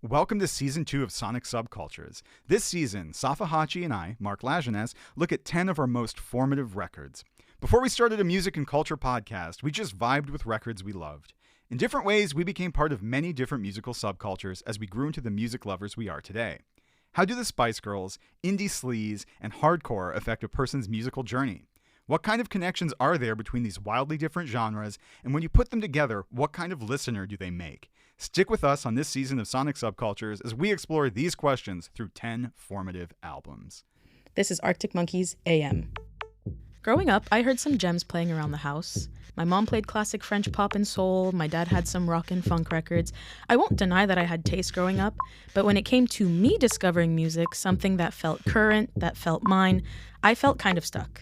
Welcome to Season 2 of Sonic Subcultures. This season, Safa, Hachi, and I, Marc, Lajeunesse, look at 10 of our most formative records. Before we started a music and culture podcast, we just vibed with records we loved. In different ways, we became part of many different musical subcultures as we grew into the music lovers we are today. How do the Spice Girls, indie sleaze, and hardcore affect a person's musical journey? What kind of connections are there between these wildly different genres, and when you put them together, what kind of listener do they make? Stick with us on this season of Sonic Subcultures as we explore these questions through 10 formative albums. This is Arctic Monkeys AM. Growing up, I heard some gems playing around the house. My mom played classic French pop and soul. My dad had some rock and funk records. I won't deny that I had taste growing up, but when it came to me discovering music, something that felt current, that felt mine, I felt kind of stuck.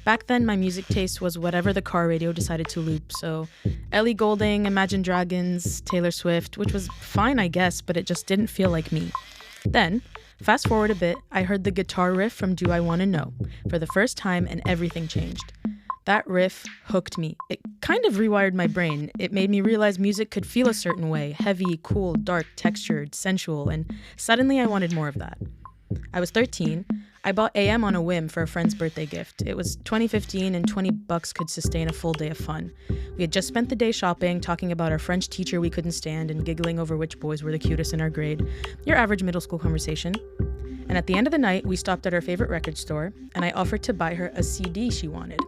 Back then, my music taste was whatever the car radio decided to loop, so Ellie Goulding, Imagine Dragons, Taylor Swift, which was fine, I guess, but it just didn't feel like me. Then, fast forward a bit, I heard the guitar riff from Do I Wanna Know for the first time, and everything changed. That riff hooked me. It kind of rewired my brain. It made me realize music could feel a certain way, heavy, cool, dark, textured, sensual, and suddenly I wanted more of that. I was 13. I bought AM on a whim for a friend's birthday gift. It was 2015 and $20 could sustain a full day of fun. We had just spent the day shopping, talking about our French teacher we couldn't stand and giggling over which boys were the cutest in our grade. Your average middle school conversation. And at the end of the night, we stopped at our favorite record store and I offered to buy her a CD she wanted.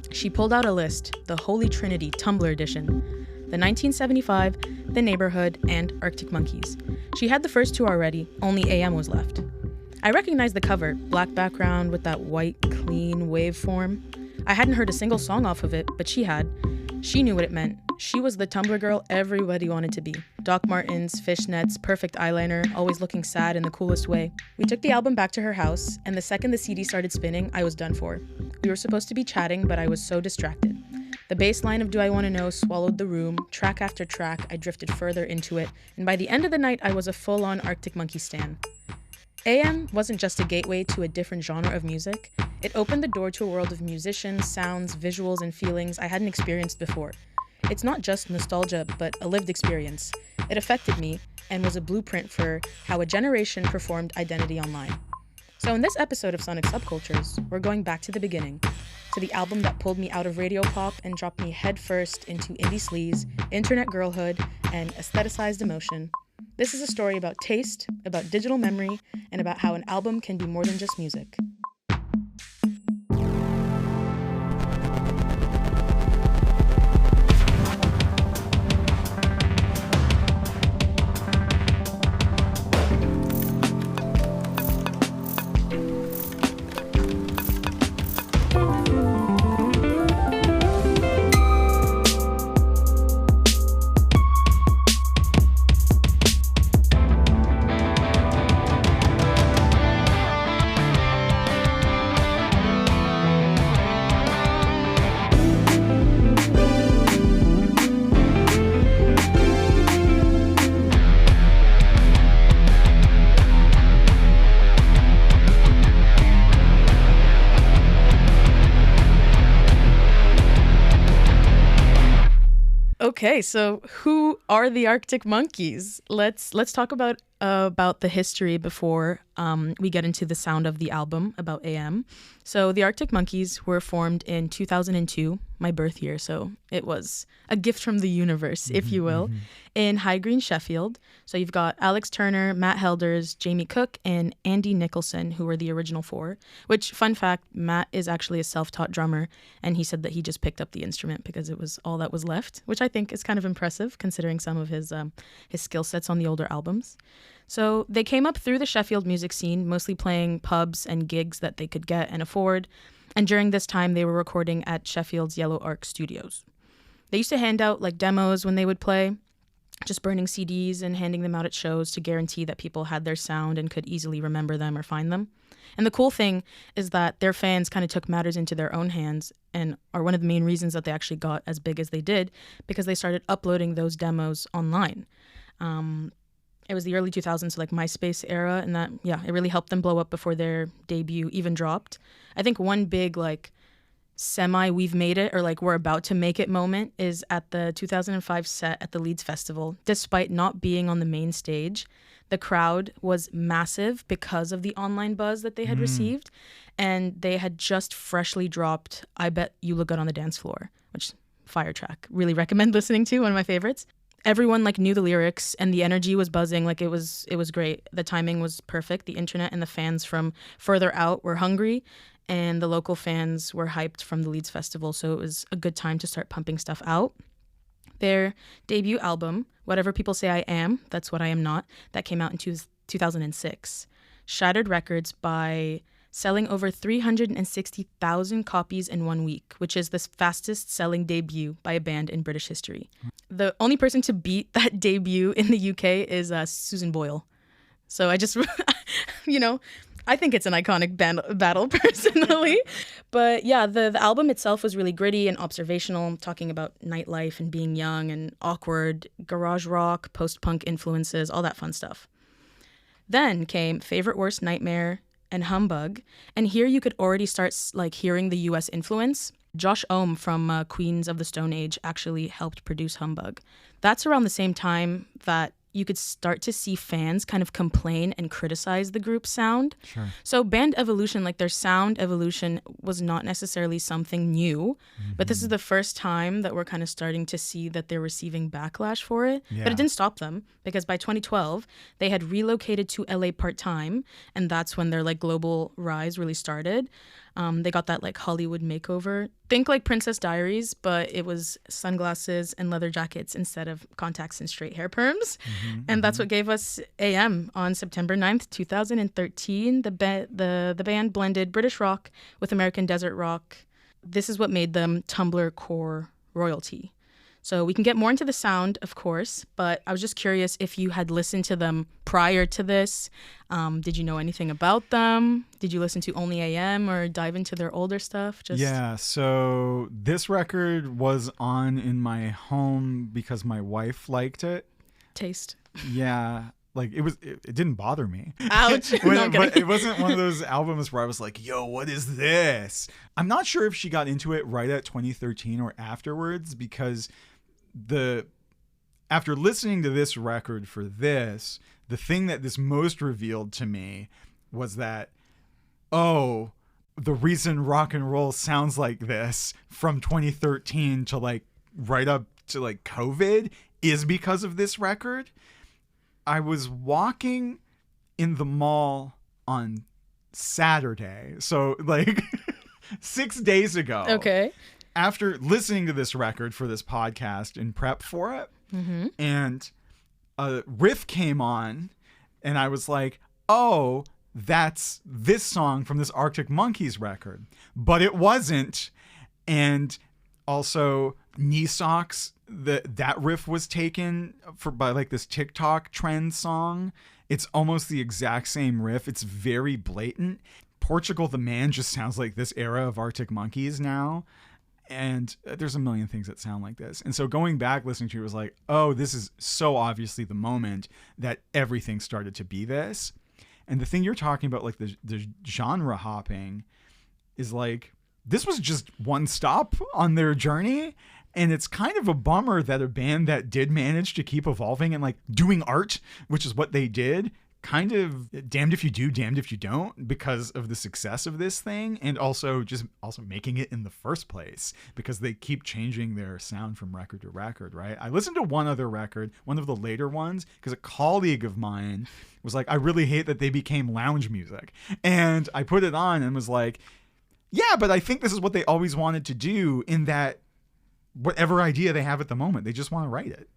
She pulled out a list, the Holy Trinity Tumblr edition. The 1975, The Neighborhood, and Arctic Monkeys. She had the first two already, only AM was left. I recognized the cover, black background with that white, clean waveform. I hadn't heard a single song off of it, but she had. She knew what it meant. She was the Tumblr girl everybody wanted to be. Doc Martens, fishnets, perfect eyeliner, always looking sad in the coolest way. We took the album back to her house, and the second the CD started spinning, I was done for. We were supposed to be chatting, but I was so distracted. The bass line of Do I Wanna Know swallowed the room. Track after track, I drifted further into it, and by the end of the night, I was a full-on Arctic Monkey stan. AM wasn't just a gateway to a different genre of music. It opened the door to a world of musicians, sounds, visuals, and feelings I hadn't experienced before. It's not just nostalgia, but a lived experience. It affected me and was a blueprint for how a generation performed identity online. So in this episode of Sonic Subcultures, we're going back to the beginning, to the album that pulled me out of radio pop and dropped me headfirst into indie sleaze, internet girlhood, and aestheticized emotion. This is a story about taste, about digital memory, and about how an album can be more than just music. Okay, so who are the Arctic Monkeys? Let's talk about the history before we get into the sound of the album about AM. So the Arctic Monkeys were formed in 2002, my birth year, so it was a gift from the universe, if you will, in High Green, Sheffield. So you've got Alex Turner, Matt Helders, Jamie Cook, and Andy Nicholson, who were the original four, which, fun fact, Matt is actually a self-taught drummer, and he said that he just picked up the instrument because it was all that was left, which I think is kind of impressive considering some of his skill sets on the older albums. So they came up through the Sheffield music scene, mostly playing pubs and gigs that they could get and afford. And during this time, they were recording at Sheffield's Yellow Arc Studios. They used to hand out like demos when they would play, just burning CDs and handing them out at shows to guarantee that people had their sound and could easily remember them or find them. And the cool thing is that their fans kind of took matters into their own hands and are one of the main reasons that they actually got as big as they did, because they started uploading those demos online. It was the early 2000s, so like MySpace era, and that, it really helped them blow up before their debut even dropped. I think one big we've made it, or like we're about to make it moment is at the 2005 set at the Leeds Festival. Despite not being on the main stage, the crowd was massive because of the online buzz that they had received. And they had just freshly dropped I Bet You Look Good on the Dance Floor, which fire track. Really recommend listening to, one of my favorites. Everyone like knew the lyrics and the energy was buzzing. Like it was great. The timing was perfect. The internet and the fans from further out were hungry, and the local fans were hyped from the Leeds Festival. So it was a good time to start pumping stuff out. Their debut album, Whatever People Say I Am, That's What I Am Not, that came out in 2006, shattered records by selling over 360,000 copies in 1 week, which is the fastest selling debut by a band in British history. The only person to beat that debut in the UK is Susan Boyle. So I just, I think it's an iconic battle personally. But yeah, the album itself was really gritty and observational, talking about nightlife and being young and awkward, garage rock, post-punk influences, all that fun stuff. Then came Favorite Worst Nightmare and Humbug. And here you could already start like hearing the US influence. Josh Ohm from Queens of the Stone Age actually helped produce Humbug. That's around the same time that you could start to see fans kind of complain and criticize the group's sound. Sure. So band evolution, like their sound evolution, was not necessarily something new, but this is the first time that we're kind of starting to see that they're receiving backlash for it. Yeah. But it didn't stop them, because by 2012, they had relocated to LA part-time, and that's when their like global rise really started. They got that like Hollywood makeover. Think like Princess Diaries, but it was sunglasses and leather jackets instead of contacts and straight hair perms. And that's what gave us AM on September 9th, 2013. The band blended British rock with American desert rock. This is what made them Tumblr core royalty. So we can get more into the sound, of course, but I was just curious if you had listened to them prior to this. Did you know anything about them? Did you listen to only AM or dive into their older stuff? Yeah, so this record was on in my home because my wife liked it. Taste. Yeah, like it didn't bother me. Ouch. But it wasn't one of those albums where I was like, yo, what is this? I'm not sure if she got into it right at 2013 or afterwards, because after listening to this record for this, the thing that this most revealed to me was that, oh, the reason rock and roll sounds like this from 2013 to like right up to like COVID is because of this record. I was walking in the mall on Saturday, so like 6 days ago. Okay. After listening to this record for this podcast in prep for it, and a riff came on, and I was like, oh, that's this song from this Arctic Monkeys record. But it wasn't. And also Knee Socks, that riff was taken by like this TikTok trend song. It's almost the exact same riff. It's very blatant. Portugal the Man just sounds like this era of Arctic Monkeys now. And there's a million things that sound like this. And so going back, listening to it was like, oh, this is so obviously the moment that everything started to be this. And the thing you're talking about, like the genre hopping, is like, this was just one stop on their journey. And it's kind of a bummer that a band that did manage to keep evolving and like doing art, which is what they did, kind of damned if you do, damned if you don't, because of the success of this thing, and also making it in the first place, because they keep changing their sound from record to record, right? I listened to one other record, one of the later ones, because a colleague of mine was like, I really hate that they became lounge music. And I put it on and was like, yeah, but I think this is what they always wanted to do, in that whatever idea they have at the moment, they just want to write it.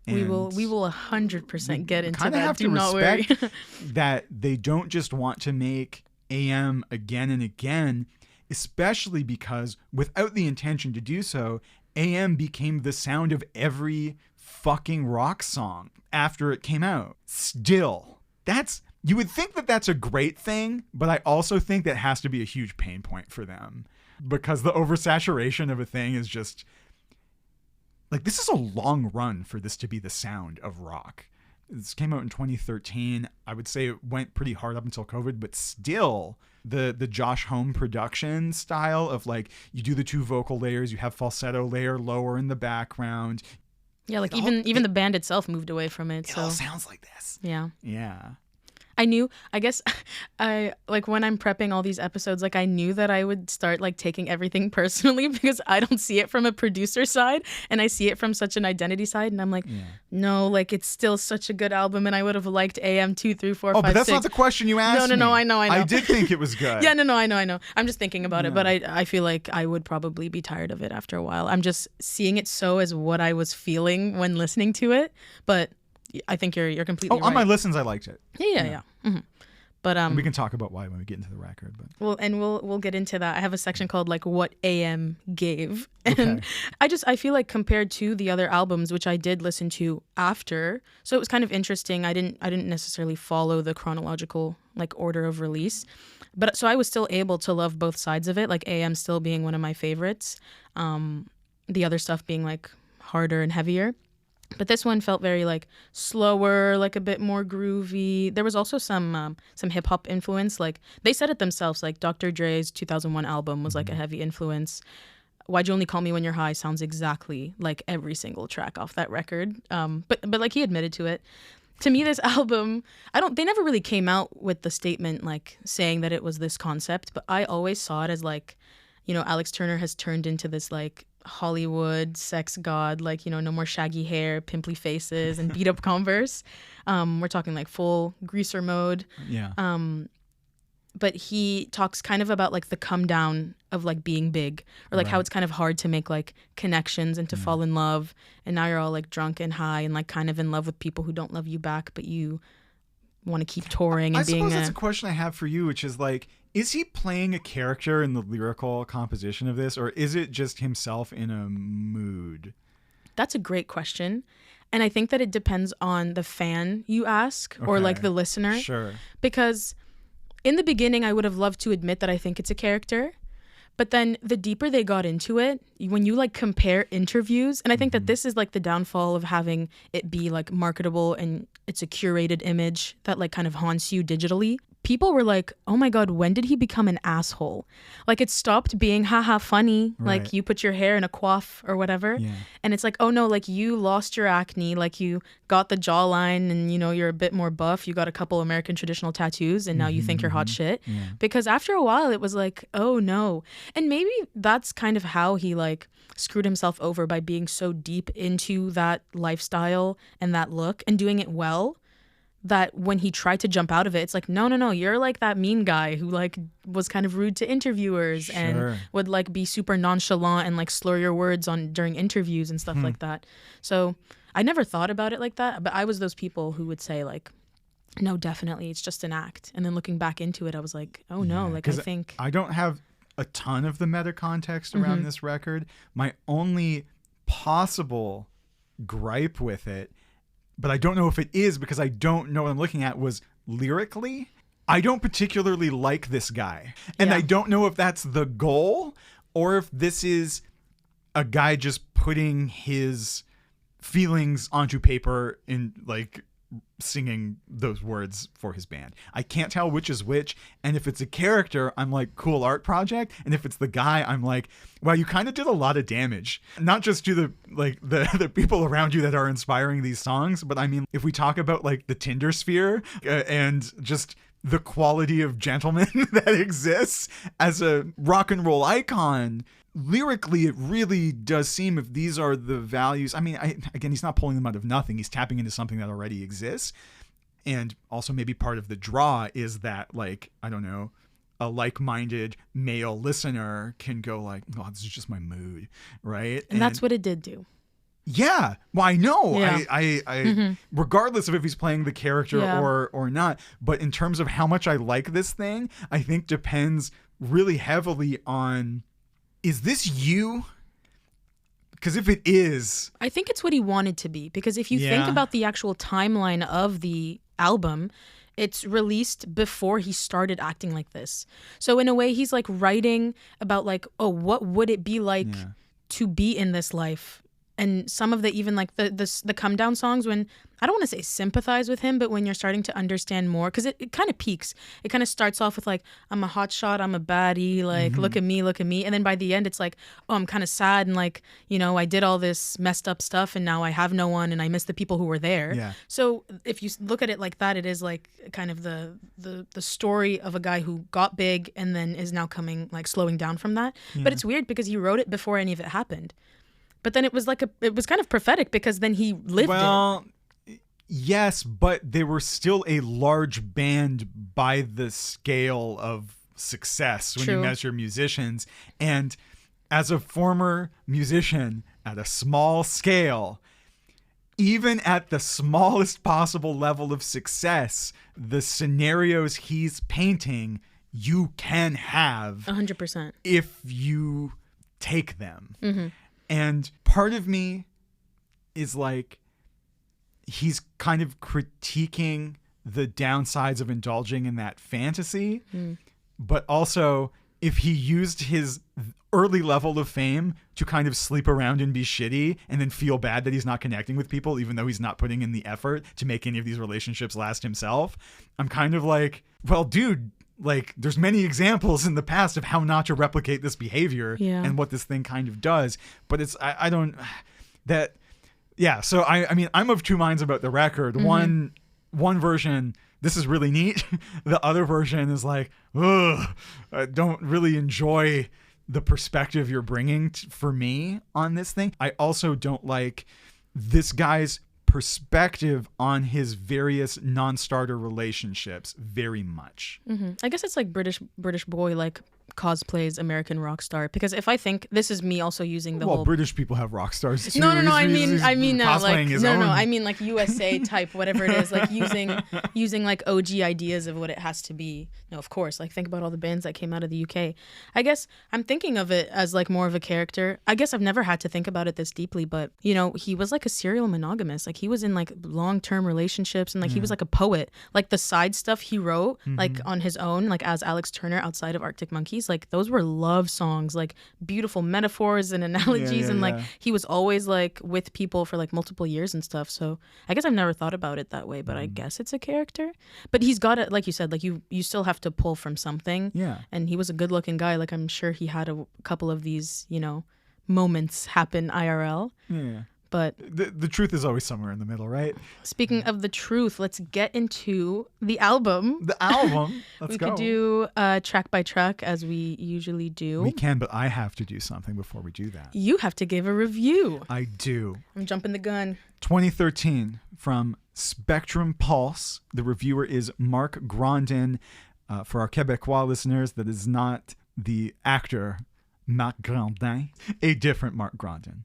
We will 100% get into that. that. Do not worry. That they don't just want to make AM again and again, especially because without the intention to do so, AM became the sound of every fucking rock song after it came out. Still, you would think that that's a great thing, but I also think that has to be a huge pain point for them, because the oversaturation of a thing is just like, this is a long run for this to be the sound of rock. This came out in 2013. I would say it went pretty hard up until COVID, but still the Josh Homme production style of like you do the 2 vocal layers, you have falsetto layer lower in the background. Yeah, like even the band itself moved away from it. It all sounds like this. Yeah. Yeah. I guess I like when I'm prepping all these episodes, like I knew that I would start like taking everything personally because I don't see it from a producer side and I see it from such an identity side. And I'm like, no, like it's still such a good album and I would have liked AM 2, 3, 4, 5, 6. Oh, but that's not the question you asked me. No, I know. I did think it was good. Yeah, no, I know. I'm just thinking about it, but I feel like I would probably be tired of it after a while. I'm just seeing it so as what I was feeling when listening to it, but I think you're completely right. On my listens, I liked it. Yeah. Mm-hmm. But and we can talk about why when we get into the record. But we'll get into that. I have a section called like what AM gave, and okay. I feel like compared to the other albums, which I did listen to after, so it was kind of interesting. I didn't necessarily follow the chronological like order of release, but so I was still able to love both sides of it. Like AM still being one of my favorites, the other stuff being like harder and heavier. But this one felt very like slower, like a bit more groovy. There was also some hip hop influence. Like they said it themselves. Like Dr. Dre's 2001 album was like a heavy influence. Why'd You Only Call Me When You're High sounds exactly like every single track off that record. But like he admitted to it. To me, this album, they never really came out with the statement like saying that it was this concept. But I always saw it as like, you know, Alex Turner has turned into this like Hollywood sex god, like, you know, no more shaggy hair, pimply faces, and beat up Converse. We're talking like full greaser mode. Yeah. But he talks kind of about like the come down of like being big, or like how it's kind of hard to make like connections and to fall in love. And now you're all like drunk and high and like kind of in love with people who don't love you back, but you want to keep touring and being. I suppose that's a question I have for you, which is like, is he playing a character in the lyrical composition of this, or is it just himself in a mood? That's a great question. And I think that it depends on the fan you ask or like the listener. Sure. Because in the beginning, I would have loved to admit that I think it's a character. But then the deeper they got into it, when you like compare interviews, and I think that this is like the downfall of having it be like marketable and it's a curated image that like kind of haunts you digitally. People were like, oh my God, when did he become an asshole? Like it stopped being haha funny, like you put your hair in a coif or whatever. Yeah. And it's like, oh no, like you lost your acne, like you got the jawline and you know, you're a bit more buff. You got a couple American traditional tattoos and now you think you're hot shit. Yeah. Because after a while it was like, oh no. And maybe that's kind of how he like screwed himself over by being so deep into that lifestyle and that look and doing it well. That when he tried to jump out of it, it's like, no, you're like that mean guy who like was kind of rude to interviewers and would like be super nonchalant and like slur your words during interviews and stuff like that. So I never thought about it like that, but I was those people who would say like, no, definitely, it's just an act. And then looking back into it, I was like, oh no, like I think I don't have a ton of the meta context around this record. My only possible gripe with it, but I don't know if it is because I don't know what I'm looking at, was lyrically, I don't particularly like this guy. And I don't know if that's the goal or if this is a guy just putting his feelings onto paper in like singing those words for his band. I can't tell which is which. And if it's a character, I'm like, cool art project. And if it's the guy, I'm like, wow, you kind of did a lot of damage, not just to the people around you that are inspiring these songs. But I mean, if we talk about like the Tinder sphere and just the quality of gentleman that exists as a rock and roll icon, lyrically, it really does seem, if these are the values, I mean, again, he's not pulling them out of nothing. He's tapping into something that already exists. And also maybe part of the draw is that, like, I don't know, a like-minded male listener can go like, oh, this is just my mood, right? And that's what it did do. Yeah. Well, I know. Yeah. I regardless of if he's playing the character or not, but in terms of how much I like this thing, I think depends really heavily on, is this you? Because if it is, I think it's what he wanted to be. Because if you think about the actual timeline of the album, it's released before he started acting like this. So in a way, he's like writing about like, oh, what would it be like to be in this life And some of the even like the come down songs, when I don't want to say sympathize with him, but when you're starting to understand more, because it kind of peaks. It kind of starts off with like, I'm a hot shot, I'm a baddie, like look at me. And then by the end it's like, oh, I'm kind of sad, and like, you know, I did all this messed up stuff and now I have no one and I miss the people who were there. Yeah. So if you look at it like that, it is like kind of the story of a guy who got big and then is now coming, like slowing down from that. Yeah. But it's weird because he wrote it before any of it happened. But then it was kind of prophetic because then he lived it. Yes, but they were still a large band by the scale of success when you measure musicians. And as a former musician at a small scale, even at the smallest possible level of success, the scenarios he's painting, you can have 100% if you take them. Mm-hmm. And part of me is like, he's kind of critiquing the downsides of indulging in that fantasy. But also, if he used his early level of fame to kind of sleep around and be shitty and then feel bad that he's not connecting with people, even though he's not putting in the effort to make any of these relationships last himself, I'm kind of like, well, dude, like there's many examples in the past of how not to replicate this behavior and what this thing kind of does. But it's, I don't, that, yeah. So I mean, I'm of two minds about the record. One version, this is really neat. The other version is like, ugh, I don't really enjoy the perspective you're bringing for me on this thing. I also don't like this guy's perspective on his various non-starter relationships very much. I guess it's like British boy like cosplays American rock star, because if I think this is me also using the whole British people have rock stars too. No, I mean like I mean like USA type whatever it is, like using like OG ideas of what it has to be. No, of course, like think about all the bands that came out of the UK. I guess I'm thinking of it as like more of a character. I guess I've never had to think about it this deeply, but you know, he was like a serial monogamist. Like he was in like long-term relationships, and like he was like a poet. Like the side stuff he wrote like on his own, like as Alex Turner outside of Arctic Monkeys, like those were love songs, like beautiful metaphors and analogies, and like he was always like with people for like multiple years and stuff. So I guess I've never thought about it that way, but I guess it's a character. But he's got it, like you said, like you still have to pull from something. Yeah. And he was a good looking guy. Like I'm sure he had a couple of these, you know, moments happen IRL. Yeah. But the truth is always somewhere in the middle, right? Speaking of the truth, let's get into the album. The album. We could do track by track as we usually do. We can, but I have to do something before we do that. You have to give a review. I do. I'm jumping the gun. 2013 from Spectrum Pulse. The reviewer is Marc Grandin. For our Quebecois listeners, that is not the actor Marc Grandin, a different Marc Grandin.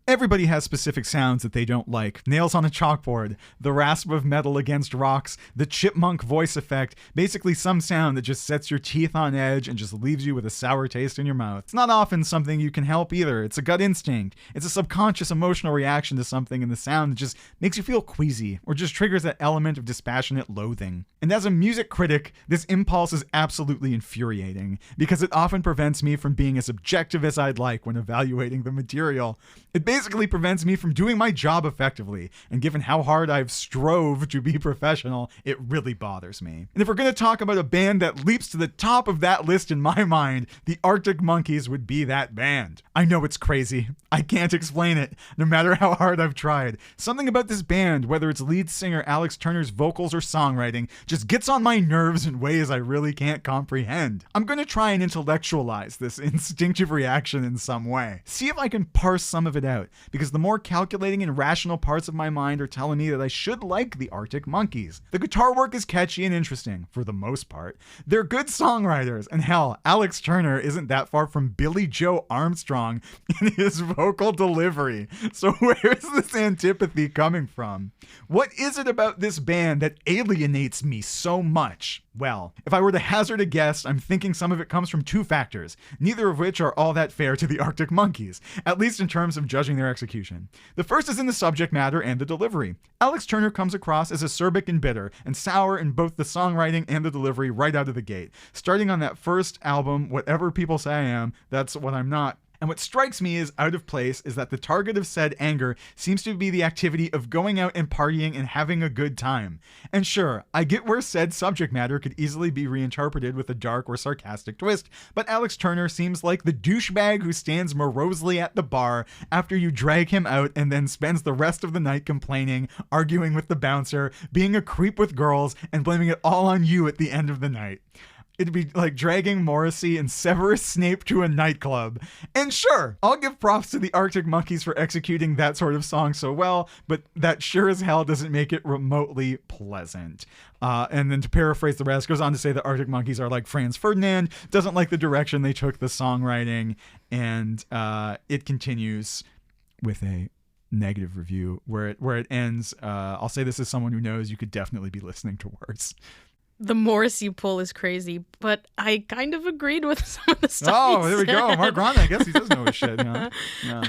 Everybody has specific sounds that they don't like. Nails on a chalkboard, the rasp of metal against rocks, the chipmunk voice effect, basically some sound that just sets your teeth on edge and just leaves you with a sour taste in your mouth. It's not often something you can help either. It's a gut instinct. It's a subconscious emotional reaction to something in the sound that just makes you feel queasy or just triggers that element of dispassionate loathing. And as a music critic, this impulse is absolutely infuriating because it often prevents me from being as objective as I'd like when evaluating the material. It basically prevents me from doing my job effectively, and given how hard I've strove to be professional, it really bothers me. And if we're going to talk about a band that leaps to the top of that list in my mind, the Arctic Monkeys would be that band. I know it's crazy. I can't explain it, no matter how hard I've tried. Something about this band, whether it's lead singer Alex Turner's vocals or songwriting, just gets on my nerves in ways I really can't comprehend. I'm going to try and intellectualize this instinctive reaction in some way. See if I can parse some of it out, because the more calculating and rational parts of my mind are telling me that I should like the Arctic Monkeys. The guitar work is catchy and interesting, for the most part. They're good songwriters, and hell, Alex Turner isn't that far from Billy Joe Armstrong in his vocal delivery. So where's this antipathy coming from? What is it about this band that alienates me so much? Well, if I were to hazard a guess, I'm thinking some of it comes from two factors, neither of which are all that fair to the Arctic Monkeys, at least in terms of judging their execution. The first is in the subject matter and the delivery. Alex Turner comes across as acerbic and bitter, and sour in both the songwriting and the delivery right out of the gate. Starting on that first album, Whatever People Say I Am, That's What I'm Not, And what strikes me as out of place is that the target of said anger seems to be the activity of going out and partying and having a good time. And sure, I get where said subject matter could easily be reinterpreted with a dark or sarcastic twist, but Alex Turner seems like the douchebag who stands morosely at the bar after you drag him out and then spends the rest of the night complaining, arguing with the bouncer, being a creep with girls, and blaming it all on you at the end of the night. It'd be like dragging Morrissey and Severus Snape to a nightclub. And sure, I'll give props to the Arctic Monkeys for executing that sort of song so well, but that sure as hell doesn't make it remotely pleasant. And then to paraphrase the rest, goes on to say the Arctic Monkeys are like Franz Ferdinand, doesn't like the direction they took the songwriting, and it continues with a negative review where it ends. I'll say this as someone who knows you could definitely be listening to worse. The Morrissey pull is crazy, but I kind of agreed with some of the stuff. Oh, there we go. Mark Ronda, I guess he does know his shit. Yeah.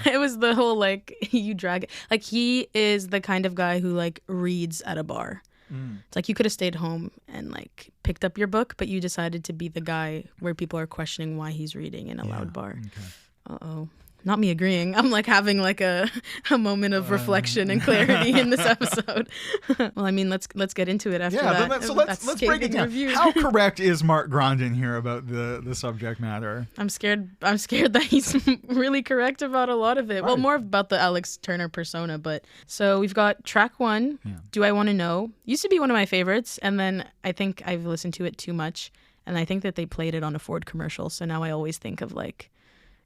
It was the whole like you drag it. Like he is the kind of guy who like reads at a bar. It's like you could have stayed home and like picked up your book, but you decided to be the guy where people are questioning why he's reading in a loud bar. Okay. Uh-oh. Not me agreeing. I'm like having like a moment of reflection and clarity in this episode. Well, I mean, let's get into it after that. So let's break it down. How correct is Mark Grondin here about the subject matter? I'm scared that he's really correct about a lot of it. Right. Well, more about the Alex Turner persona. But so we've got track 1, Do I Want to Know? Used to be one of my favorites, and then I think I've listened to it too much, and I think that they played it on a Ford commercial. So now I always think of like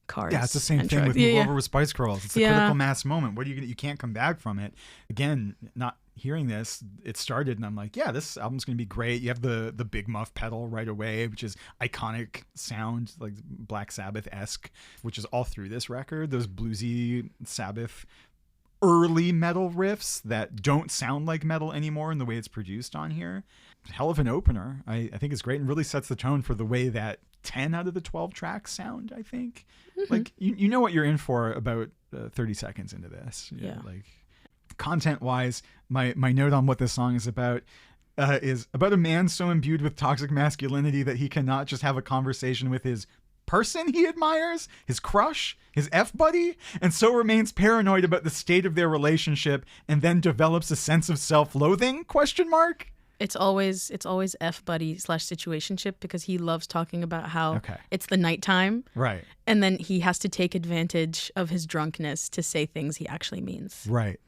cars. Yeah, it's the same thing with Move Over with Spice Girls. It's a critical mass moment. What are you gonna? You can't come back from it. Again, not hearing this, it started and I'm like, yeah, this album's gonna be great. You have the Big Muff pedal right away, which is iconic sound, like Black Sabbath-esque, which is all through this record. Those bluesy Sabbath early metal riffs that don't sound like metal anymore in the way it's produced on here. Hell of an opener. I think it's great and really sets the tone for the way that 10 out of the 12 tracks sound, I think. Like you know what you're in for about 30 seconds into this. Like content wise, my note on what this song is about a man so imbued with toxic masculinity that he cannot just have a conversation with his person he admires, his crush, his F-buddy, and so remains paranoid about the state of their relationship and then develops a sense of self-loathing, ? It's always F-buddy / situationship because he loves talking about how it's the nighttime. Right. And then he has to take advantage of his drunkenness to say things he actually means. Right.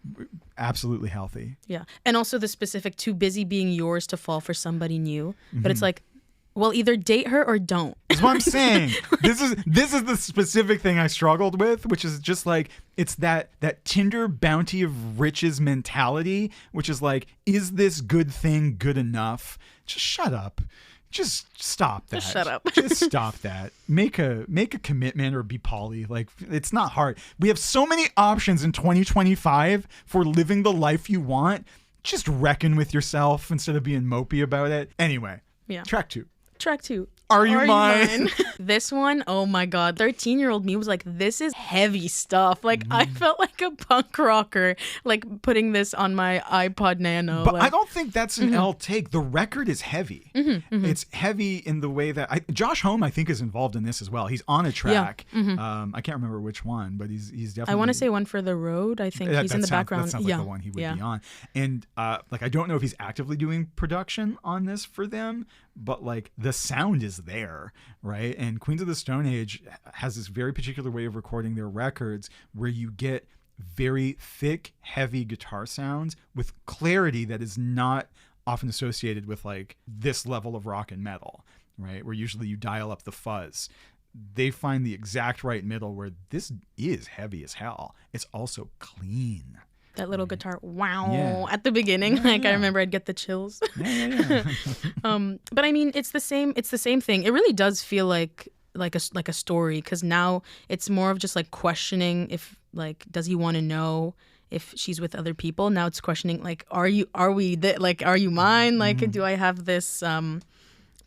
Absolutely healthy. Yeah. And also the specific too busy being yours to fall for somebody new. But it's like, well, either date her or don't. That's what I'm saying. This is the specific thing I struggled with, which is just like, it's that Tinder bounty of riches mentality, which is like, is this good thing good enough? Just shut up. Just stop that. Just shut up. Just stop that. Make a commitment or be poly. Like, it's not hard. We have so many options in 2025 for living the life you want. Just reckon with yourself instead of being mopey about it. Anyway, track 2. Track 2. Are You Mine? This one, oh my God. 13-year-old me was like, this is heavy stuff. Like, I felt like a punk rocker, like putting this on my iPod Nano. But I don't think that's an L take. The record is heavy. It's heavy in the way that Josh Homme, I think, is involved in this as well. He's on a track. I can't remember which one, but he's definitely. I want to say One for the Road. I think he's in the background. That sounds like the one he would be on. And like, I don't know if he's actively doing production on this for them, but like the sound is there, right? And Queens of the Stone Age has this very particular way of recording their records where you get very thick, heavy guitar sounds with clarity that is not often associated with like this level of rock and metal, right? Where usually you dial up the fuzz. They find the exact right middle where this is heavy as hell. It's also clean. That little guitar, wow, at the beginning. I remember I'd get the chills. But I mean, it's the same thing. It really does feel like a story, because now it's more of just like questioning if, like, does he want to know if she's with other people? Now it's questioning, like, are you mine? Like, do I have this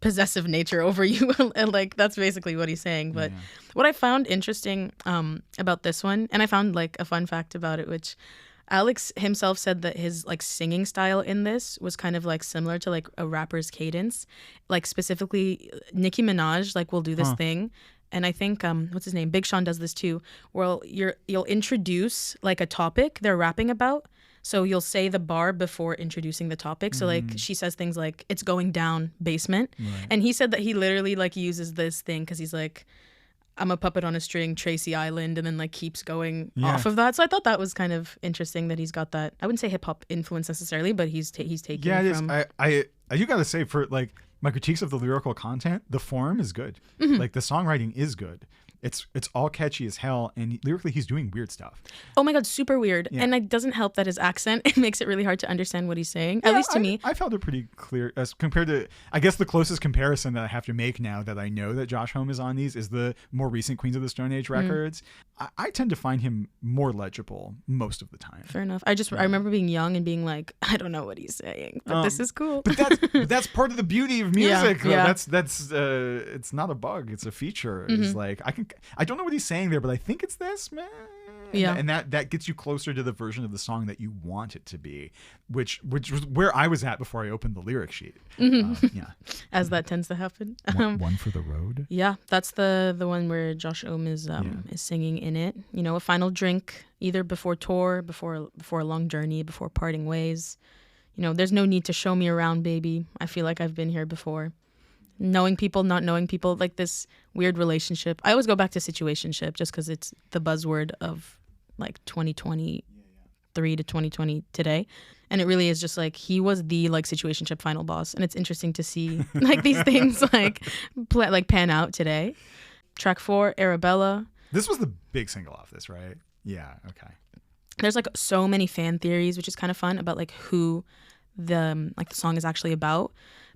possessive nature over you? And like, that's basically what he's saying. But what I found interesting about this one, and I found like a fun fact about it, which Alex himself said that his like singing style in this was kind of like similar to like a rapper's cadence. Like specifically Nicki Minaj like will do this thing And I think what's his name? Big Sean does this too. Well, you'll introduce like a topic they're rapping about. So you'll say the bar before introducing the topic. So like she says things like it's going down basement. Right. And he said that he literally like uses this thing because he's like, I'm a puppet on a string, Tracy Island, and then like keeps going off of that. So I thought that was kind of interesting that he's got that. I wouldn't say hip hop influence necessarily, but he's taking it from. I you gotta say, for like my critiques of the lyrical content, the form is good. Like the songwriting is good. It's all catchy as hell, and lyrically he's doing weird stuff. Oh my god, super weird. Yeah. And it doesn't help that his accent, it makes it really hard to understand what he's saying, at least to me. I felt it pretty clear as compared to, I guess the closest comparison that I have to make now that I know that Josh Homme is on these is the more recent Queens of the Stone Age records. I tend to find him more legible most of the time. Fair enough. I remember being young and being like, I don't know what he's saying, but this is cool. But that's part of the beauty of music. Yeah. That's it's not a bug, it's a feature. It's like I don't know what he's saying there, but I think it's this, man. And that gets you closer to the version of the song that you want it to be, which was where I was at before I opened the lyric sheet. As that tends to happen. One for the road. Yeah, that's the one where Josh Homme is singing in it. You know, a final drink, either before tour, before a long journey, before parting ways. You know, there's no need to show me around, baby. I feel like I've been here before. Knowing people, not knowing people, like this weird relationship. I always go back to situationship just because it's the buzzword of like 2023 to 2020 today. And it really is just like he was the like situationship final boss. And it's interesting to see like these things like pan out today. Track 4, Arabella. This was the big single off this, right? Yeah, okay. There's like so many fan theories, which is kind of fun, about like who the song is actually about.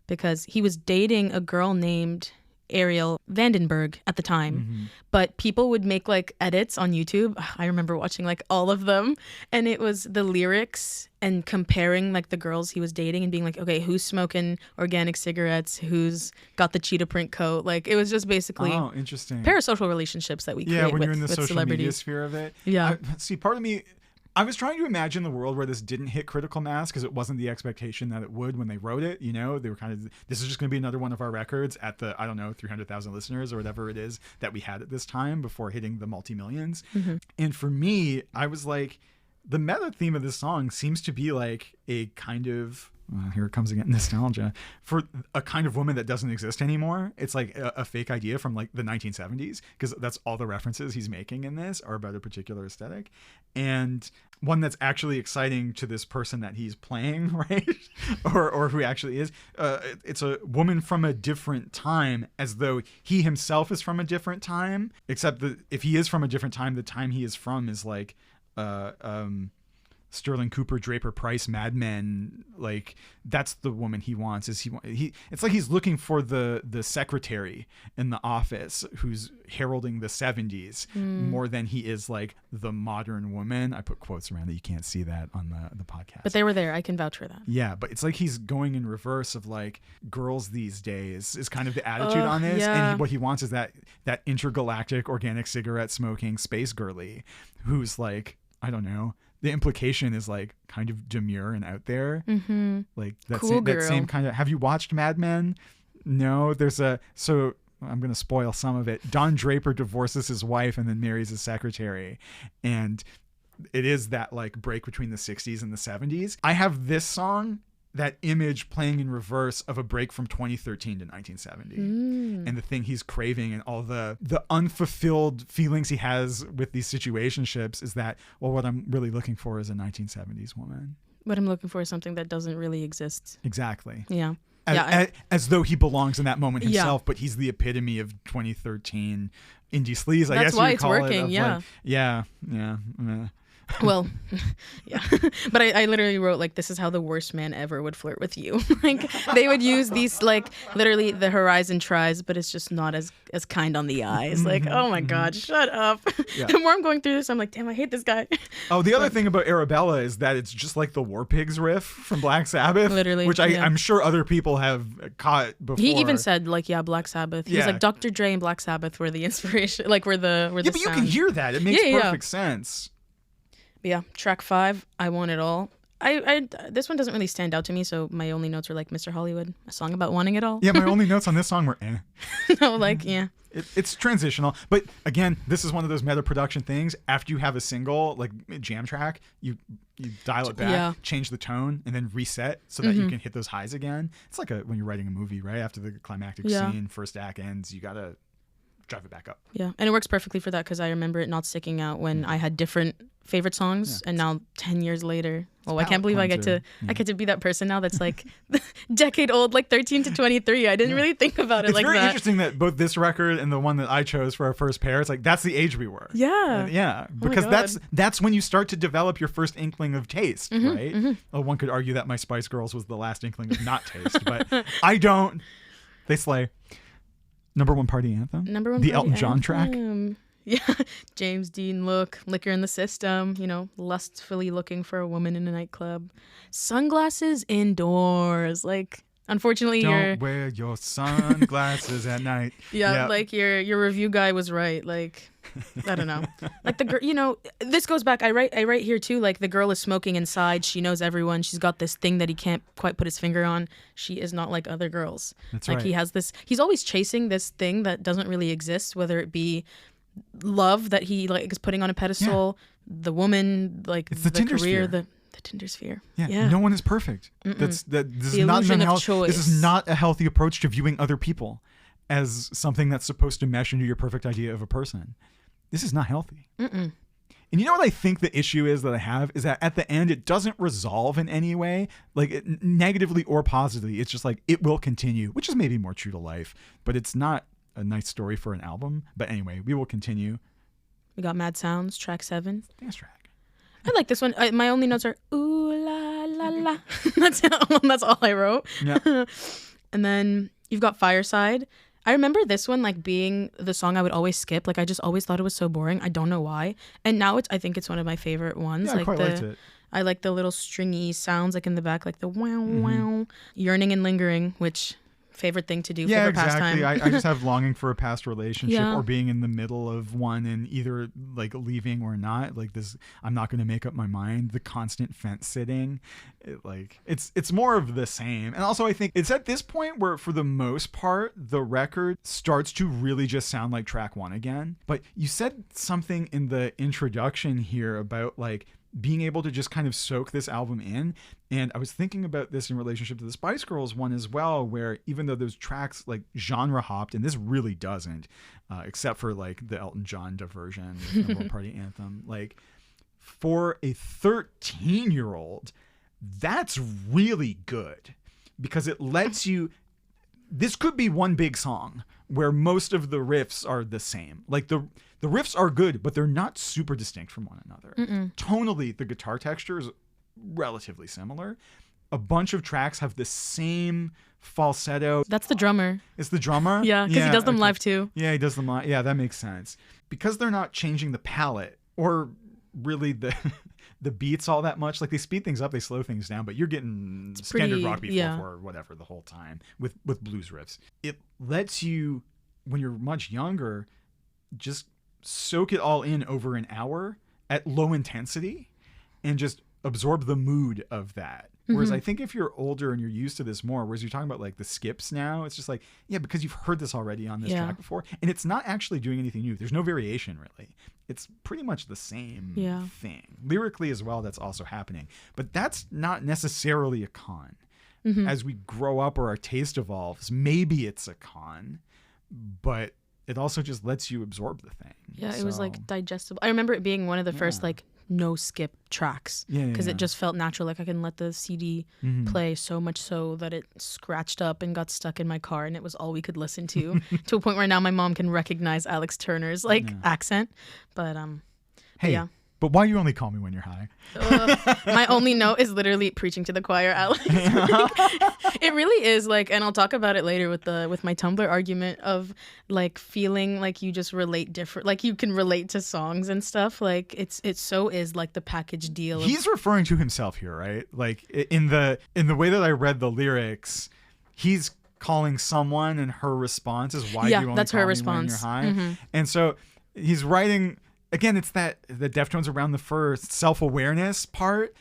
Because he was dating a girl named Ariel Vandenberg at the time. But people would make like edits on YouTube. I remember watching like all of them. And it was the lyrics and comparing like the girls he was dating and being like, okay, who's smoking organic cigarettes? Who's got the cheetah print coat? Like it was just basically interesting parasocial relationships that we create when with, you're in the with social celebrities. media sphere of it. Yeah. See, part of me, I was trying to imagine the world where this didn't hit critical mass because it wasn't the expectation that it would when they wrote it. You know, they were kind of, this is just going to be another one of our records at the, 300,000 listeners or whatever it is that we had at this time before hitting the multi-millions. And for me, I was like, the meta theme of this song seems to be like a kind of, here it comes again, nostalgia for a kind of woman that doesn't exist anymore. It's like a fake idea from like the 1970s, because that's all the references he's making in this are about a particular aesthetic, and one that's actually exciting to this person that he's playing, right? or who actually is. It's a woman from a different time, as though he himself is from a different time, except that if he is from a different time, the time he is from is like Sterling Cooper, Draper Price, Mad Men. Like that's the woman he wants. It's like he's looking for the secretary in the office who's heralding the 70s more than he is like the modern woman. I put quotes around that. You can't see that on the podcast, but they were there. I can vouch for that. Yeah, but it's like he's going in reverse of like girls these days is kind of the attitude on this. Yeah. And what he wants is that intergalactic organic cigarette smoking space girly who's like, I don't know. The implication is like kind of demure and out there. Like that same kind of, have you watched Mad Men? No, so I'm going to spoil some of it. Don Draper divorces his wife and then marries his secretary. And it is that like break between the 60s and the 70s. I have this song, that image playing in reverse of a break from 2013 to 1970 and the thing he's craving and all the unfulfilled feelings he has with these situationships is that, well, what I'm really looking for is a 1970s woman. What I'm looking for is something that doesn't really exist. Exactly. Yeah. As though he belongs in that moment himself, but he's the epitome of 2013 indie sleaze, I guess you would call it. That's why it's working, yeah. Well, yeah. But I literally wrote, like, this is how the worst man ever would flirt with you. Like, they would use these, like, literally the horizon tries, but it's just not as kind on the eyes. Like, oh my God, shut up. Yeah. The more I'm going through this, I'm like, damn, I hate this guy. Oh, the other thing about Arabella is that it's just like the War Pigs riff from Black Sabbath. Literally. Which I'm sure other people have caught before. He even said, like, yeah, Black Sabbath. He's like, Dr. Dre and Black Sabbath were the inspiration, like, were the but sound. You can hear that. It makes perfect sense. But yeah, track 5, I Want It All. This one doesn't really stand out to me, so my only notes are like Mr. Hollywood, a song about wanting it all. Yeah, my only notes on this song were No, like, yeah. It's transitional, but again, this is one of those meta production things. After you have a single, like jam track, you dial it back, change the tone, and then reset so that you can hit those highs again. It's like when you're writing a movie, right? After the climactic scene, first act ends, you gotta drive it back up. Yeah, and it works perfectly for that because I remember it not sticking out when I had different favorite songs, and now 10 years later, I can't believe I get to be that person now that's like decade old, like 13 to 23. I didn't really think about it like that. It's very interesting that both this record and the one that I chose for our first pair, it's like that's the age we were. Yeah. Because that's when you start to develop your first inkling of taste, right? Well, one could argue that my Spice Girls was the last inkling of not taste, but I don't. They slay. Number one party anthem? The Elton John track? Yeah. James Dean look, liquor in the system, lustfully looking for a woman in a nightclub. Sunglasses indoors. Like, unfortunately, don't wear your sunglasses at night. Yeah, like your review guy was right. Like, I don't know. Like the girl, this goes back. I write here too. Like the girl is smoking inside. She knows everyone. She's got this thing that he can't quite put his finger on. She is not like other girls. That's like right. He has this. He's always chasing this thing that doesn't really exist. Whether it be love that he like is putting on a pedestal, the woman, like it's the Tinder career, sphere. the Tinder sphere. Yeah. No one is perfect. This is not choice. This is not a healthy approach to viewing other people as something that's supposed to mesh into your perfect idea of a person. This is not healthy. And you know what I think the issue is that I have is that at the end it doesn't resolve in any way, like negatively or positively. It's just like it will continue, which is maybe more true to life, but it's not a nice story for an album. But anyway, we will continue. We got Mad Sounds, track 7. Dance track. I like this one. My only notes are ooh la la la. That's all I wrote. Yeah. And then you've got Fireside. I remember this one like being the song I would always skip. Like I just always thought it was so boring. I don't know why. And now I think it's one of my favorite ones. Yeah, like I quite liked it. I like the little stringy sounds like in the back, like the wow wow. Yearning and Lingering, which favorite thing to do, favorite pastime. I just have longing for a past relationship or being in the middle of one and either like leaving or not. Like this, I'm not going to make up my mind. The constant fence sitting, it's more of the same. And also I think it's at this point where for the most part, the record starts to really just sound like track 1 again. But you said something in the introduction here about like being able to just kind of soak this album in. And I was thinking about this in relationship to the Spice Girls one as well, where even though those tracks like genre hopped, and this really doesn't, except for like the Elton John diversion, Number One Party Anthem, like for a 13-year-old, that's really good because it lets you, this could be one big song where most of the riffs are the same. Like the riffs are good, but they're not super distinct from one another. Tonally, the guitar texture is relatively similar. A bunch of tracks have the same falsetto. That's the drummer. It's the drummer? Yeah, because he does them live too. Yeah, he does them live. Yeah, that makes sense. Because they're not changing the palette or really the beats all that much. Like they speed things up, they slow things down, but you're getting standard rock beat 4/4 or whatever the whole time with blues riffs. It lets you, when you're much younger, just soak it all in over an hour at low intensity and just absorb the mood of that. Whereas I think if you're older and you're used to this more, whereas you're talking about like the skips now, it's just like, yeah, because you've heard this already on this track before. And it's not actually doing anything new. There's no variation really. It's pretty much the same thing. Lyrically as well, that's also happening. But that's not necessarily a con. As we grow up or our taste evolves, maybe it's a con, but it also just lets you absorb the thing. Yeah, it was like digestible. I remember it being one of the first like no skip tracks because it just felt natural. Like I can let the CD play so much so that it scratched up and got stuck in my car, and it was all we could listen to to a point where now my mom can recognize Alex Turner's like accent. But hey, yeah. But why you only call me when you're high? My only note is literally preaching to the choir, Alex. It really is like, and I'll talk about it later with my Tumblr argument of like feeling like you just relate different, like you can relate to songs and stuff. Like it so is like the package deal. He's referring to himself here, right? Like in the way that I read the lyrics, he's calling someone, and her response is why you only that's call her me response. when you're high. And so he's writing. Again, it's that the Deftones around the first self-awareness part,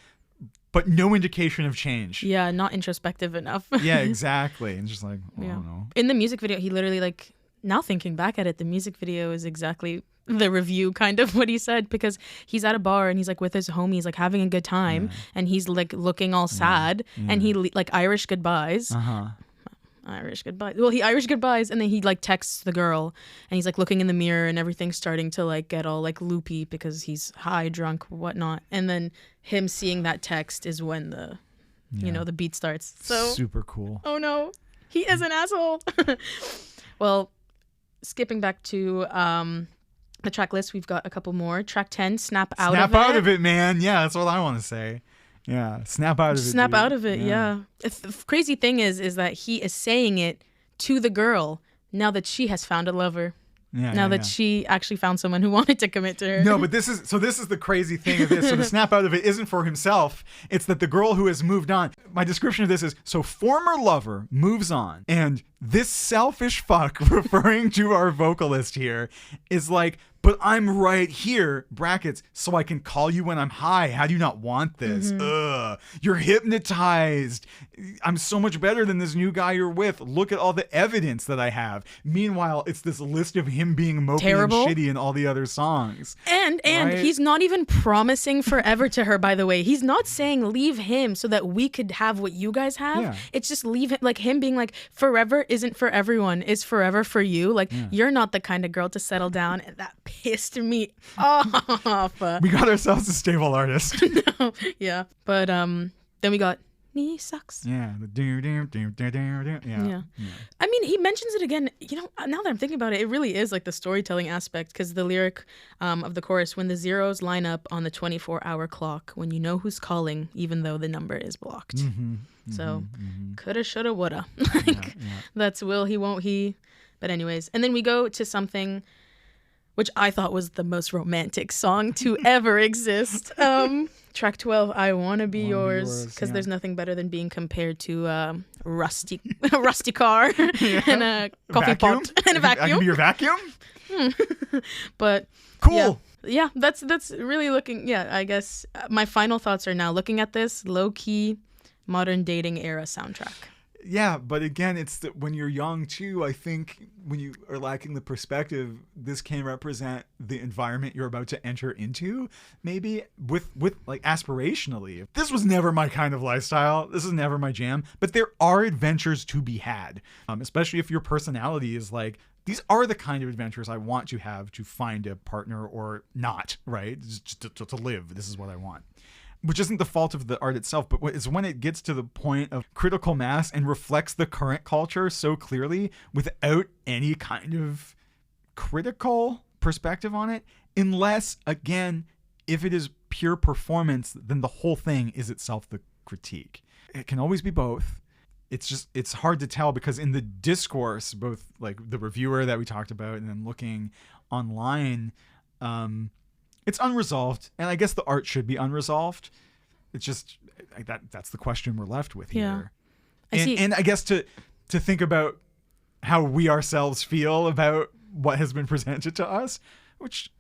but no indication of change. Yeah, not introspective enough. Yeah, exactly. And just like, I Yeah. don't know. In the music video, he literally like, now thinking back at it, the music video is exactly the review kind of what he said, because he's at a bar and he's like with his homies, like having a good time, and he's like looking all sad, and he like Irish goodbyes. Irish goodbye. Well, he Irish goodbyes, and then he like texts the girl, and he's like looking in the mirror, and everything's starting to like get all like loopy because he's high, drunk, whatnot. And then him seeing that text is when the, you know, the beat starts. So super cool. Oh no, he is an asshole. Well, skipping back to the track list, we've got a couple more. Track 10, Snap Out of It. Snap out of it, man. Yeah, that's what I want to say. Yeah, snap out of it. Snap dude. out of it, yeah. The crazy thing is that he is saying it to the girl now that she has found a lover. Now that she actually found someone who wanted to commit to her. No, but this is the crazy thing of this. So the snap out of it isn't for himself. It's that the girl who has moved on. My description of this is, so former lover moves on, and this selfish fuck, referring to our vocalist here, is like, but I'm right here, brackets, so I can call you when I'm high. How do you not want this? Ugh. You're hypnotized. I'm so much better than this new guy you're with. Look at all the evidence that I have. Meanwhile, it's this list of him being mopey Terrible. and shitty in all the other songs. And Right? he's not even promising forever to her, by the way. He's not saying leave him so that we could have what you guys have. Yeah. It's just leave him, like him being like, forever isn't for everyone, it's forever for you. Like, you're not the kind of girl to settle down. And that pissed me off. We got ourselves a stable artist. Yeah. But then we got knee sucks. Yeah. The Yeah. I mean, he mentions it again. You know, now that I'm thinking about it, it really is like the storytelling aspect, because the lyric of the chorus, when the zeros line up on the 24-hour clock, when you know who's calling, even though the number is blocked. So coulda, shoulda, woulda. Like, that's will he, won't he. But anyways, and then we go to something which I thought was the most romantic song to ever exist. Track 12, I Wanna Be Yours, because there's nothing better than being compared to a rusty car and a coffee pot and a vacuum. I can be your vacuum? But Cool. Yeah, that's really looking, I guess my final thoughts are now looking at this low-key modern dating era soundtrack. Yeah, but again, it's when you're young too, I think when you are lacking the perspective, this can represent the environment you're about to enter into, maybe with like aspirationally. This was never my kind of lifestyle. This is never my jam, but there are adventures to be had, especially if your personality is like, these are the kind of adventures I want to have to find a partner or not, right? Just to live. This is what I want. Which isn't the fault of the art itself, but it's when it gets to the point of critical mass and reflects the current culture so clearly without any kind of critical perspective on it. Unless, again, if it is pure performance, then the whole thing is itself the critique. It can always be both. It's hard to tell, because in the discourse, both like the reviewer that we talked about and then looking online, it's unresolved, and I guess the art should be unresolved. It's just that's the question we're left with here. And I guess to think about how we ourselves feel about what has been presented to us, which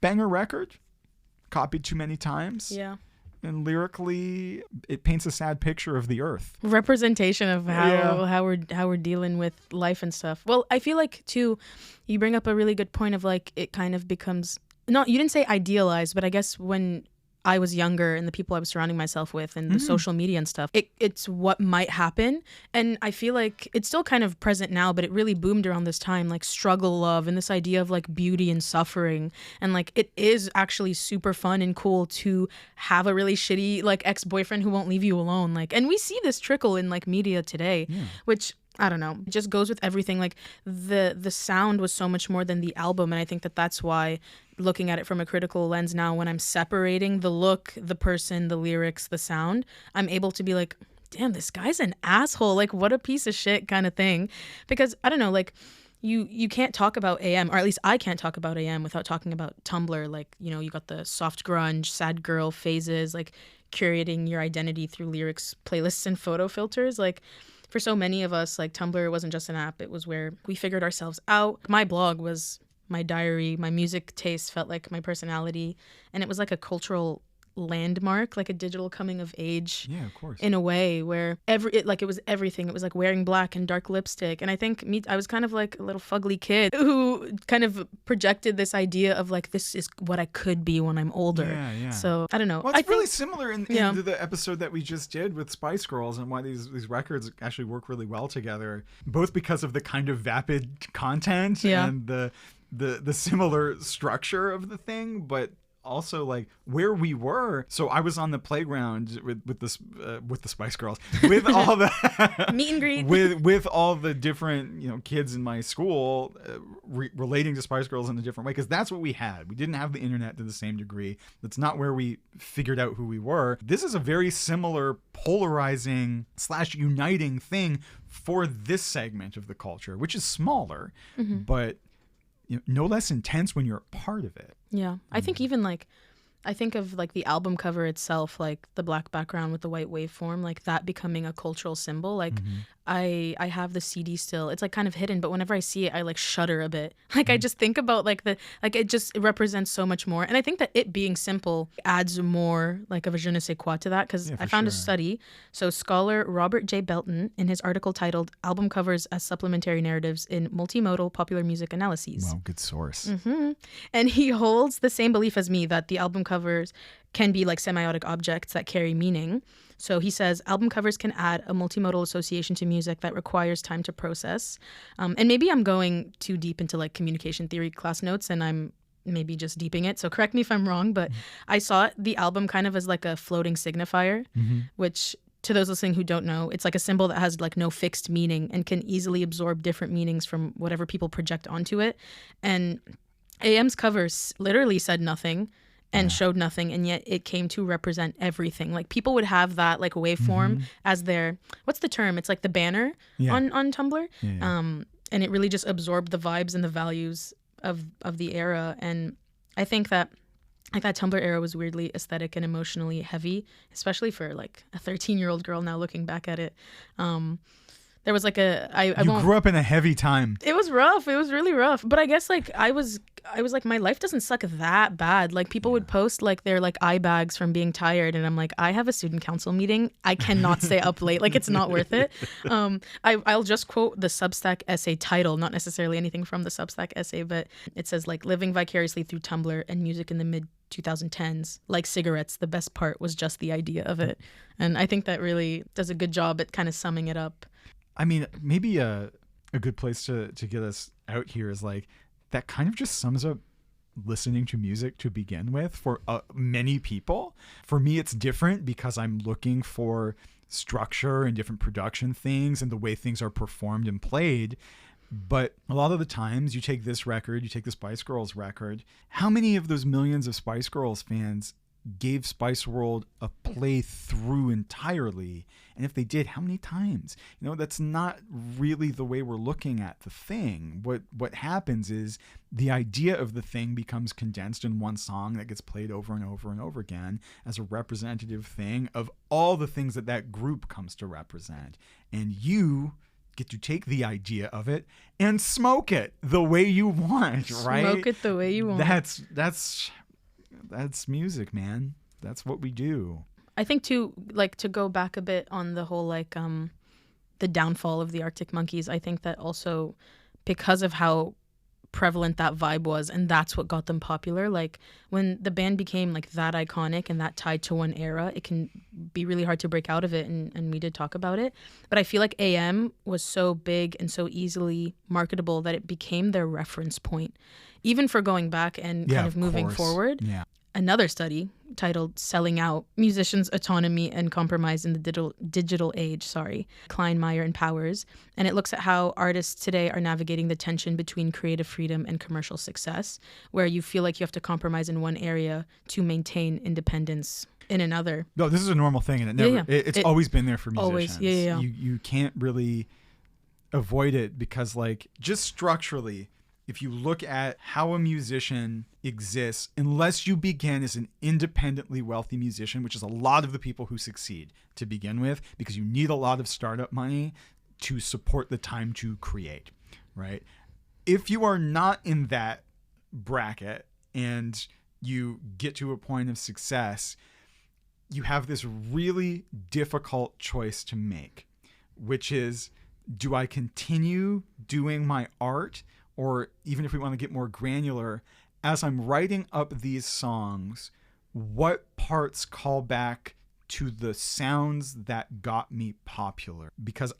banger record, copied too many times. Yeah. And lyrically, it paints a sad picture of the earth. Representation of how we're dealing with life and stuff. Well, I feel like too, you bring up a really good point of like it kind of becomes. No, you didn't say idealized, but I guess when I was younger and the people I was surrounding myself with and the social media and stuff, it's what might happen. And I feel like it's still kind of present now, but it really boomed around this time, like struggle love and this idea of like beauty and suffering. And like it is actually super fun and cool to have a really shitty like ex-boyfriend who won't leave you alone. Like, and we see this trickle in like media today, which I don't know, it just goes with everything. Like the sound was so much more than the album. And I think that's why, looking at it from a critical lens now, when I'm separating the look, the person, the lyrics, the sound, I'm able to be like, damn, this guy's an asshole. Like, what a piece of shit kind of thing. Because I don't know, like you can't talk about AM, or at least I can't talk about AM without talking about Tumblr. Like, you know, you got the soft grunge, sad girl phases, like curating your identity through lyrics, playlists, and photo filters. Like, for so many of us, like Tumblr wasn't just an app. It was where we figured ourselves out. My blog was my diary. My music taste felt like my personality. And it was like a cultural landmark, like a digital coming of age. Yeah, of course. In a way where it was everything. It was like wearing black and dark lipstick. And I think I was kind of like a little fugly kid who kind of projected this idea of like, this is what I could be when I'm older. Yeah, yeah. So I don't know. Well, it's really similar in Yeah. the episode that we just did with Spice Girls and why these records actually work really well together, both because of the kind of vapid content and the similar structure of the thing, but also like where we were. So I was on the playground with the Spice Girls, with all the meet and greet, with all the different kids in my school, relating to Spice Girls in a different way, because that's what we had. We didn't have the internet to the same degree. That's not where we figured out who we were. This is a very similar polarizing / uniting thing for this segment of the culture, which is smaller, but no less intense when you're a part of it. Yeah. I think even like, I think of like the album cover itself, like the black background with the white waveform, like that becoming a cultural symbol. Like I have the CD still. It's like kind of hidden, but whenever I see it, I like shudder a bit. Like I just think about like it represents so much more. And I think that it being simple adds more like of a je ne sais quoi to that, because I found a study. So scholar Robert J. Belton, in his article titled Album Covers as Supplementary Narratives in Multimodal Popular Music Analyses. Wow, good source. And he holds the same belief as me that the album covers can be like semiotic objects that carry meaning. So he says album covers can add a multimodal association to music that requires time to process. And maybe I'm going too deep into like communication theory class notes and I'm maybe just deeping it. So correct me if I'm wrong, but I saw the album kind of as like a floating signifier, which to those listening who don't know, it's like a symbol that has like no fixed meaning and can easily absorb different meanings from whatever people project onto it. And AM's covers literally said nothing and showed nothing, and yet it came to represent everything. Like people would have that like waveform as their, what's the term? It's like the banner on Tumblr. And it really just absorbed the vibes and the values of the era. And I think that like that Tumblr era was weirdly aesthetic and emotionally heavy, especially for like a 13-year-old girl now looking back at it. There was like you grew up in a heavy time. It was rough. It was really rough. But I guess like I was like, my life doesn't suck that bad. Like people would post like their like eye bags from being tired, and I'm like, I have a student council meeting. I cannot stay up late. Like it's not worth it. I'll just quote the Substack essay title, not necessarily anything from the Substack essay, but it says like living vicariously through Tumblr and music in the mid 2010s, like cigarettes, the best part was just the idea of it. And I think that really does a good job at kind of summing it up. I mean, maybe a good place to get us out here is like, that kind of just sums up listening to music to begin with for many people. For me, it's different because I'm looking for structure and different production things and the way things are performed and played. But a lot of the times you take this record, you take the Spice Girls record, how many of those millions of Spice Girls fans gave Spice World a play through entirely? And if they did, how many times? That's not really the way we're looking at the thing. What happens is the idea of the thing becomes condensed in one song that gets played over and over and over again as a representative thing of all the things that group comes to represent. And you get to take the idea of it and smoke it the way you want, right? Smoke it the way you want. That's music, man. That's what we do. I think too, like to go back a bit on the whole like the downfall of the Arctic Monkeys, I think that also because of how prevalent that vibe was, and that's what got them popular. Like when the band became like that iconic and that tied to one era, it can be really hard to break out of it, and we did talk about it. But I feel like AM was so big and so easily marketable that it became their reference point, even for going back and kind of moving forward. Yeah. Another study titled Selling Out, Musicians' Autonomy and Compromise in the Digital Age, Kleinmeyer and Powers. And it looks at how artists today are navigating the tension between creative freedom and commercial success, where you feel like you have to compromise in one area to maintain independence in another. No, this is a normal thing, and it's always been there for musicians. Always, yeah. You can't really avoid it because, like, just structurally, if you look at how a musician exists, unless you begin as an independently wealthy musician, which is a lot of the people who succeed to begin with, because you need a lot of startup money to support the time to create, right? If you are not in that bracket and you get to a point of success, you have this really difficult choice to make, which is, do I continue doing my art, or even if we want to get more granular, as I'm writing up these songs, what parts call back to the sounds that got me popular? Because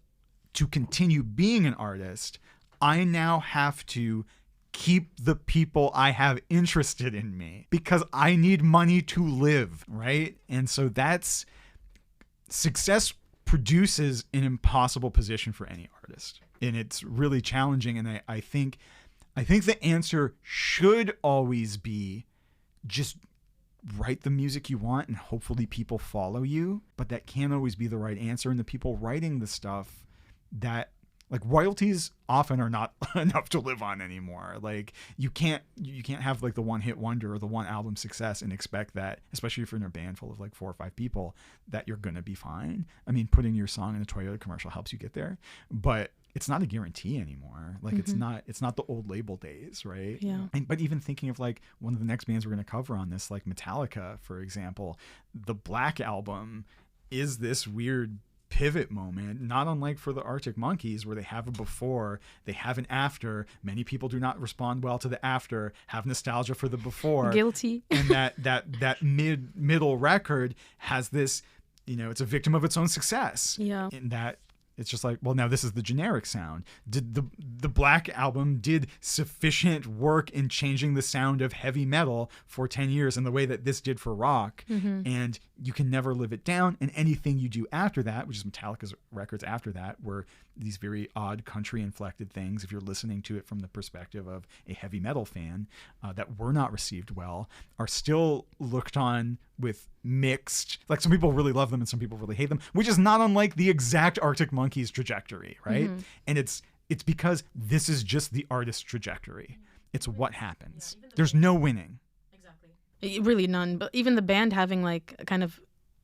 to continue being an artist, I now have to keep the people I have interested in me, because I need money to live, right? And so that's success produces an impossible position for any artist, and it's really challenging. And I think the answer should always be just write the music you want and hopefully people follow you, but that can't always be the right answer. And the people writing the stuff, that like royalties often are not enough to live on anymore. Like you can't have like the one hit wonder or the one album success and expect that, especially if you're in a band full of like 4 or 5 people, that you're going to be fine. I mean, putting your song in a Toyota commercial helps you get there, but it's not a guarantee anymore. Like it's not the old label days, right? Yeah. But even thinking of like one of the next bands we're going to cover on this, like Metallica, for example, the Black Album is this weird pivot moment, not unlike for the Arctic Monkeys, where they have a before, they have an after. Many people do not respond well to the after, have nostalgia for the before. Guilty. And that middle record has this, it's a victim of its own success. Yeah. In that it's just like, well, now this is the generic sound. Did the Black Album did sufficient work in changing the sound of heavy metal for 10 years in the way that this did for rock, and you can never live it down. And anything you do after that, which is Metallica's records after that, were these very odd country inflected things, if you're listening to it from the perspective of a heavy metal fan, that were not received well, are still looked on with mixed, like some people really love them and some people really hate them, which is not unlike the exact Arctic Monkeys trajectory, right? And it's because this is just the artist's trajectory. It's what happens. There's no winning. Exactly. Really none. But even the band having like kind of,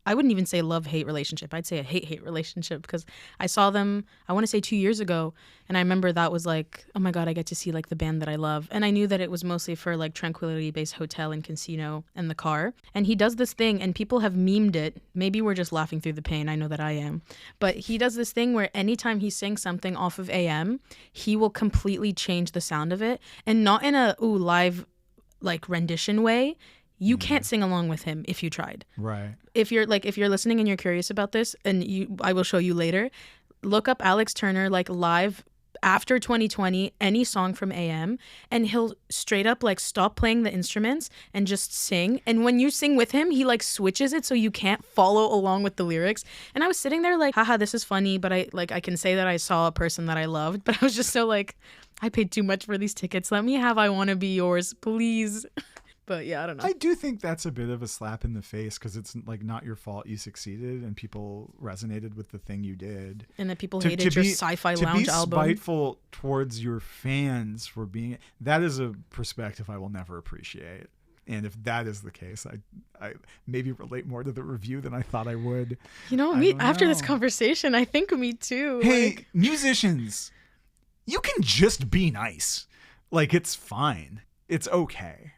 I wouldn't even say love-hate relationship. I'd say a hate-hate relationship, because I saw them, I want to say 2 years ago, and I remember that was like, oh my God, I get to see like the band that I love. And I knew that it was mostly for like Tranquility Base Hotel and Casino and the car. And he does this thing, and people have memed it. Maybe we're just laughing through the pain. I know that I am. But he does this thing where anytime he sings something off of AM, he will completely change the sound of it. And not in a live like rendition way. You can't sing along with him if you tried. Right. If you're listening and you're curious about this, and I will show you later, look up Alex Turner like live after 2020, any song from AM, and he'll straight up like stop playing the instruments and just sing. And when you sing with him, he like switches it so you can't follow along with the lyrics. And I was sitting there like, haha, this is funny, but I can say that I saw a person that I loved, but I was just so like, I paid too much for these tickets. Let me have I Wanna Be Yours, please. But yeah, I don't know. I do think that's a bit of a slap in the face, because it's like not your fault you succeeded and people resonated with the thing you did. And that people hated your sci-fi lounge album. To be spiteful towards your fans for being, that is a perspective I will never appreciate. And if that is the case, I maybe relate more to the review than I thought I would. After this conversation, I think me too. Hey, musicians, you can just be nice. Like, it's fine. It's okay.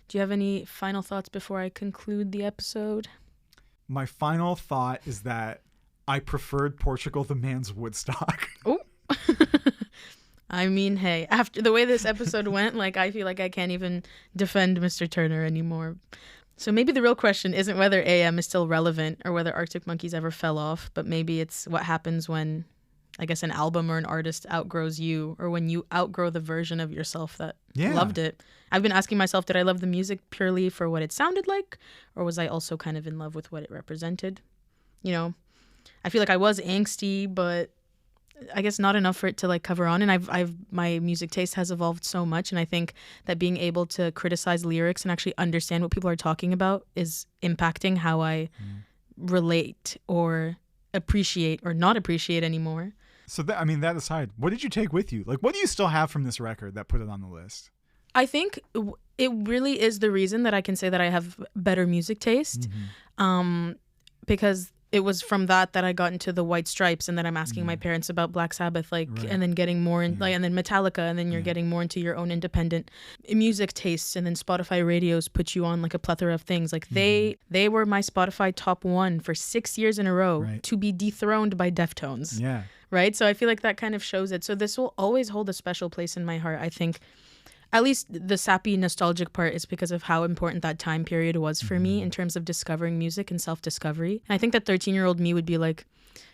Do you have any final thoughts before I conclude the episode? My final thought is that I preferred Portugal the Man's Woodstock. Oh. I mean, hey, after the way this episode went, like, I feel like I can't even defend Mr. Turner anymore. So maybe the real question isn't whether AM is still relevant or whether Arctic Monkeys ever fell off, but maybe it's what happens when, I guess, an album or an artist outgrows you, or when you outgrow the version of yourself that loved it. I've been asking myself, did I love the music purely for what it sounded like, or was I also kind of in love with what it represented? I feel like I was angsty, but I guess not enough for it to like cover on. And my music taste has evolved so much, and I think that being able to criticize lyrics and actually understand what people are talking about is impacting how I relate or appreciate or not appreciate anymore. So that aside, what did you take with you? Like, what do you still have from this record that put it on the list? I think it really is the reason that I can say that I have better music taste, because it was from that I got into the White Stripes, and then I'm asking my parents about Black Sabbath, like, and then getting more in, like, and then Metallica, and then you're getting more into your own independent music tastes, and then Spotify radios put you on like a plethora of things. Like they were my Spotify top 1 for 6 years in a row, to be dethroned by Deftones. Yeah. Right. So I feel like that kind of shows it. So this will always hold a special place in my heart. I think at least the sappy nostalgic part is because of how important that time period was for me in terms of discovering music and self-discovery. And I think that 13-year-old me would be like,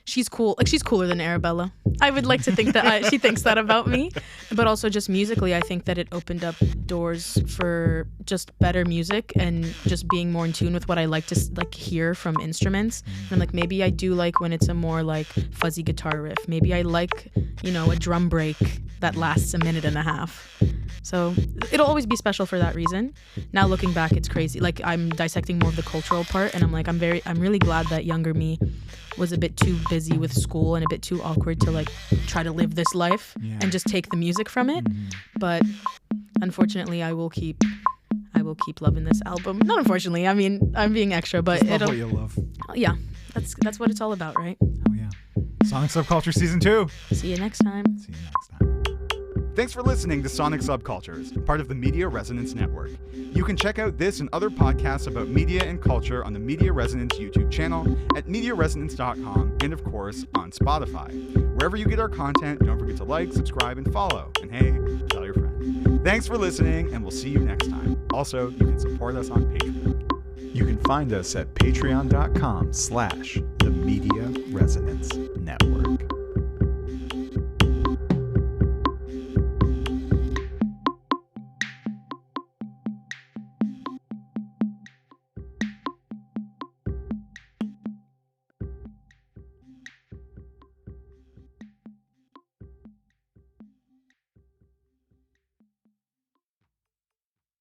she's cool. Like, she's cooler than Arabella. I would like to think that she thinks that about me. But also just musically, I think that it opened up doors for just better music and just being more in tune with what I like to like hear from instruments. And I'm like, maybe I do like when it's a more like fuzzy guitar riff. Maybe I like, you know, a drum break that lasts a minute and a half. So it'll always be special for that reason. Now looking back, it's crazy. Like, I'm dissecting more of the cultural part, and I'm like, I'm really glad that younger me was a bit too busy with school and a bit too awkward to like try to live this life and just take the music from it. But unfortunately, I will keep loving this album. Not unfortunately, I mean, I'm being extra, but just love what you love. Yeah, that's what it's all about, right? Oh yeah. Sonic Subculture Season 2. See you next time. Thanks for listening to Sonic Subcultures, part of the Media Resonance Network. You can check out this and other podcasts about media and culture on the Media Resonance YouTube channel at MediaResonance.com and, of course, on Spotify. Wherever you get our content, don't forget to like, subscribe, and follow. And hey, tell your friends. Thanks for listening, and we'll see you next time. Also, you can support us on Patreon. You can find us at patreon.com/themediaresonance.